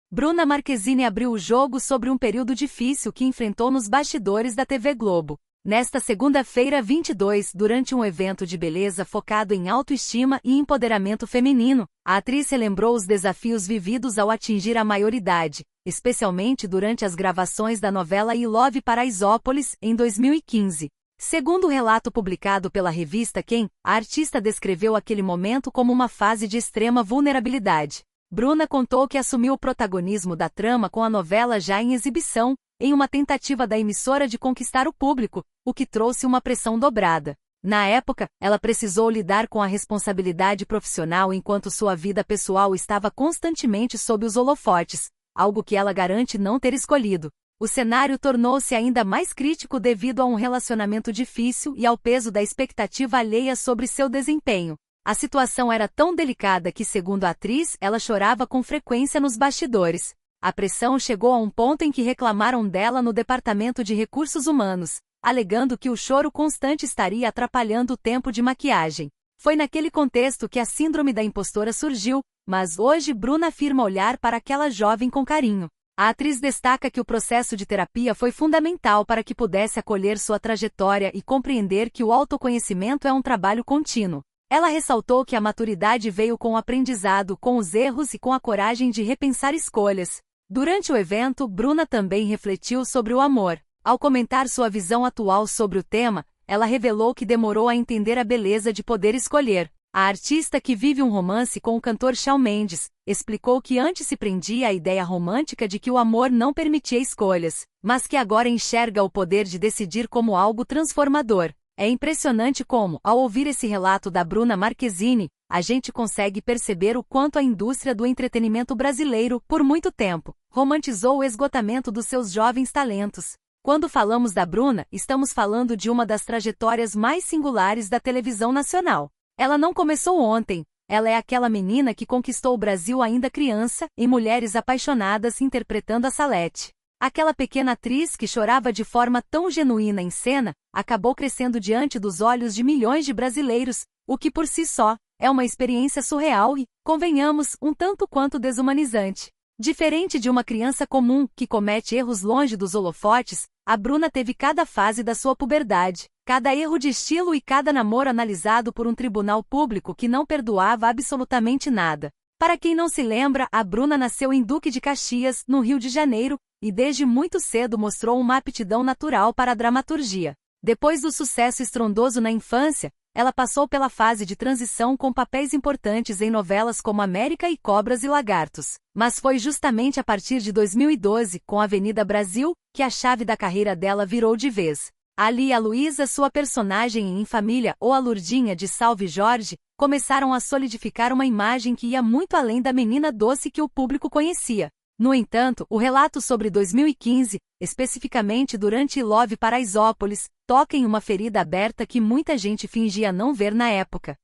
Bruna Marquezine abriu o jogo sobre um período difícil que enfrentou nos bastidores da TV Globo. Nesta segunda-feira 22, durante um evento de beleza focado em autoestima e empoderamento feminino, a atriz relembrou os desafios vividos ao atingir a maioridade, especialmente durante as gravações da novela I Love Paraisópolis, em 2015. Segundo o relato publicado pela revista Quem, a artista descreveu aquele momento como uma fase de extrema vulnerabilidade. Bruna contou que assumiu o protagonismo da trama com a novela já em exibição, em uma tentativa da emissora de conquistar o público, o que trouxe uma pressão dobrada. Na época, ela precisou lidar com a responsabilidade profissional enquanto sua vida pessoal estava constantemente sob os holofotes, algo que ela garante não ter escolhido. O cenário tornou-se ainda mais crítico devido a um relacionamento difícil e ao peso da expectativa alheia sobre seu desempenho. A situação era tão delicada que, segundo a atriz, ela chorava com frequência nos bastidores. A pressão chegou a um ponto em que reclamaram dela no Departamento de Recursos Humanos, alegando que o choro constante estaria atrapalhando o tempo de maquiagem. Foi naquele contexto que a síndrome da impostora surgiu, mas hoje Bruna afirma olhar para aquela jovem com carinho. A atriz destaca que o processo de terapia foi fundamental para que pudesse acolher sua trajetória e compreender que o autoconhecimento é um trabalho contínuo. Ela ressaltou que a maturidade veio com o aprendizado, com os erros e com a coragem de repensar escolhas. Durante o evento, Bruna também refletiu sobre o amor. Ao comentar sua visão atual sobre o tema, ela revelou que demorou a entender a beleza de poder escolher. A artista, que vive um romance com o cantor Shawn Mendes, explicou que antes se prendia à ideia romântica de que o amor não permitia escolhas, mas que agora enxerga o poder de decidir como algo transformador. É impressionante como, ao ouvir esse relato da Bruna Marquezine, a gente consegue perceber o quanto a indústria do entretenimento brasileiro, por muito tempo, romantizou o esgotamento dos seus jovens talentos. Quando falamos da Bruna, estamos falando de uma das trajetórias mais singulares da televisão nacional. Ela não começou ontem, ela é aquela menina que conquistou o Brasil ainda criança, em Mulheres Apaixonadas interpretando a Salete. Aquela pequena atriz que chorava de forma tão genuína em cena, acabou crescendo diante dos olhos de milhões de brasileiros, o que por si só é uma experiência surreal e, convenhamos, um tanto quanto desumanizante. Diferente de uma criança comum que comete erros longe dos holofotes, a Bruna teve cada fase da sua puberdade, cada erro de estilo e cada namoro analisado por um tribunal público que não perdoava absolutamente nada. Para quem não se lembra, a Bruna nasceu em Duque de Caxias, no Rio de Janeiro, e desde muito cedo mostrou uma aptidão natural para a dramaturgia. Depois do sucesso estrondoso na infância, ela passou pela fase de transição com papéis importantes em novelas como América e Cobras e Lagartos. Mas foi justamente a partir de 2012, com Avenida Brasil, que a chave da carreira dela virou de vez. Ali a Luísa, sua personagem em Família, ou a Lurdinha de Salve Jorge, começaram a solidificar uma imagem que ia muito além da menina doce que o público conhecia. No entanto, o relato sobre 2015, especificamente durante I Love Paraisópolis, toca em uma ferida aberta que muita gente fingia não ver na época.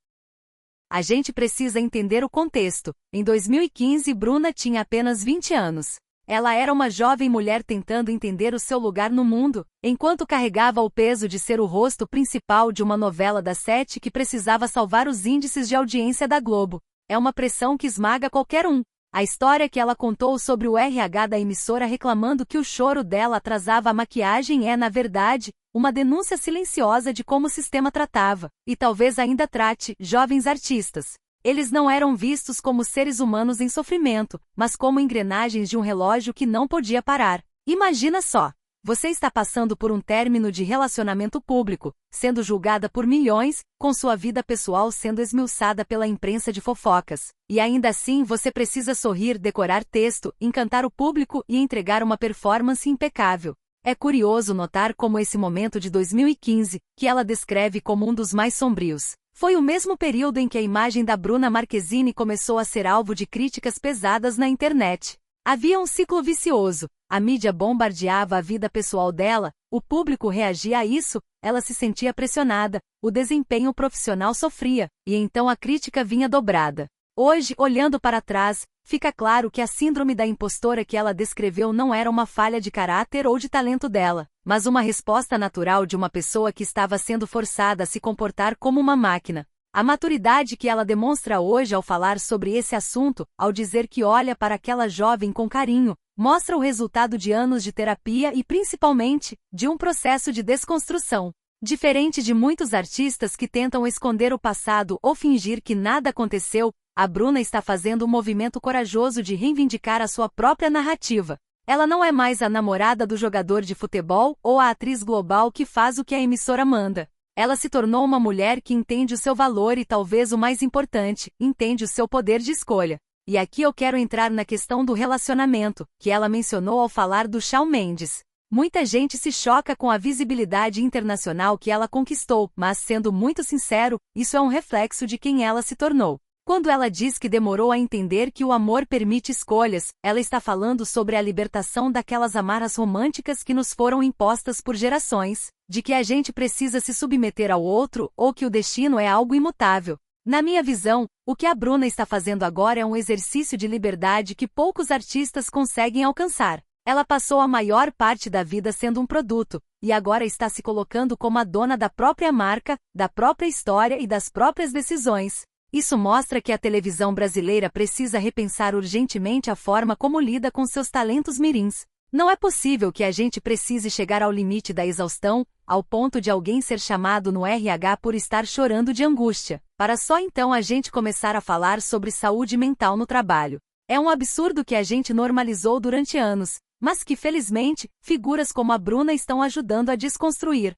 A gente precisa entender o contexto. Em 2015, Bruna tinha apenas 20 anos. Ela era uma jovem mulher tentando entender o seu lugar no mundo, enquanto carregava o peso de ser o rosto principal de uma novela das 7 que precisava salvar os índices de audiência da Globo. É uma pressão que esmaga qualquer um. A história que ela contou sobre o RH da emissora reclamando que o choro dela atrasava a maquiagem é, na verdade, uma denúncia silenciosa de como o sistema tratava, e talvez ainda trate, jovens artistas. Eles não eram vistos como seres humanos em sofrimento, mas como engrenagens de um relógio que não podia parar. Imagina só! Você está passando por um término de relacionamento público, sendo julgada por milhões, com sua vida pessoal sendo esmiuçada pela imprensa de fofocas. E ainda assim você precisa sorrir, decorar texto, encantar o público e entregar uma performance impecável. É curioso notar como esse momento de 2015, que ela descreve como um dos mais sombrios, foi o mesmo período em que a imagem da Bruna Marquezine começou a ser alvo de críticas pesadas na internet. Havia um ciclo vicioso. A mídia bombardeava a vida pessoal dela, o público reagia a isso, ela se sentia pressionada, o desempenho profissional sofria, e então a crítica vinha dobrada. Hoje, olhando para trás, fica claro que a síndrome da impostora que ela descreveu não era uma falha de caráter ou de talento dela, mas uma resposta natural de uma pessoa que estava sendo forçada a se comportar como uma máquina. A maturidade que ela demonstra hoje ao falar sobre esse assunto, ao dizer que olha para aquela jovem com carinho, mostra o resultado de anos de terapia e, principalmente, de um processo de desconstrução. Diferente de muitos artistas que tentam esconder o passado ou fingir que nada aconteceu, a Bruna está fazendo um movimento corajoso de reivindicar a sua própria narrativa. Ela não é mais a namorada do jogador de futebol ou a atriz global que faz o que a emissora manda. Ela se tornou uma mulher que entende o seu valor e, talvez o mais importante, entende o seu poder de escolha. E aqui eu quero entrar na questão do relacionamento, que ela mencionou ao falar do Shawn Mendes. Muita gente se choca com a visibilidade internacional que ela conquistou, mas, sendo muito sincero, isso é um reflexo de quem ela se tornou. Quando ela diz que demorou a entender que o amor permite escolhas, ela está falando sobre a libertação daquelas amarras românticas que nos foram impostas por gerações, de que a gente precisa se submeter ao outro ou que o destino é algo imutável. Na minha visão, o que a Bruna está fazendo agora é um exercício de liberdade que poucos artistas conseguem alcançar. Ela passou a maior parte da vida sendo um produto, e agora está se colocando como a dona da própria marca, da própria história e das próprias decisões. Isso mostra que a televisão brasileira precisa repensar urgentemente a forma como lida com seus talentos mirins. Não é possível que a gente precise chegar ao limite da exaustão, ao ponto de alguém ser chamado no RH por estar chorando de angústia, para só então a gente começar a falar sobre saúde mental no trabalho. É um absurdo que a gente normalizou durante anos, mas que, felizmente, figuras como a Bruna estão ajudando a desconstruir.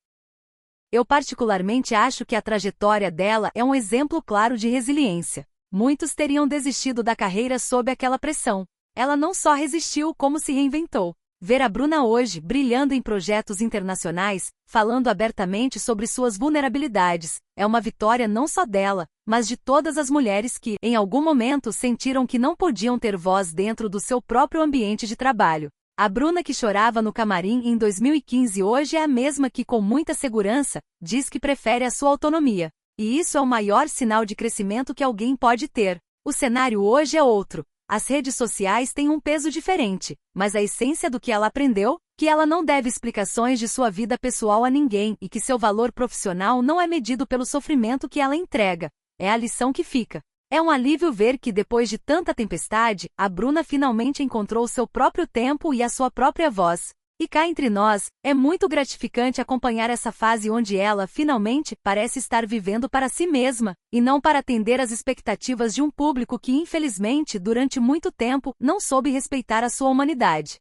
Eu particularmente acho que a trajetória dela é um exemplo claro de resiliência. Muitos teriam desistido da carreira sob aquela pressão. Ela não só resistiu como se reinventou. Ver a Bruna hoje, brilhando em projetos internacionais, falando abertamente sobre suas vulnerabilidades, é uma vitória não só dela, mas de todas as mulheres que, em algum momento, sentiram que não podiam ter voz dentro do seu próprio ambiente de trabalho. A Bruna que chorava no camarim em 2015 hoje é a mesma que, com muita segurança, diz que prefere a sua autonomia. E isso é o maior sinal de crescimento que alguém pode ter. O cenário hoje é outro. As redes sociais têm um peso diferente, mas a essência do que ela aprendeu, que ela não deve explicações de sua vida pessoal a ninguém e que seu valor profissional não é medido pelo sofrimento que ela entrega, é a lição que fica. É um alívio ver que, depois de tanta tempestade, a Bruna finalmente encontrou seu próprio tempo e a sua própria voz. E cá entre nós, é muito gratificante acompanhar essa fase onde ela, finalmente, parece estar vivendo para si mesma, e não para atender às expectativas de um público que, infelizmente, durante muito tempo, não soube respeitar a sua humanidade.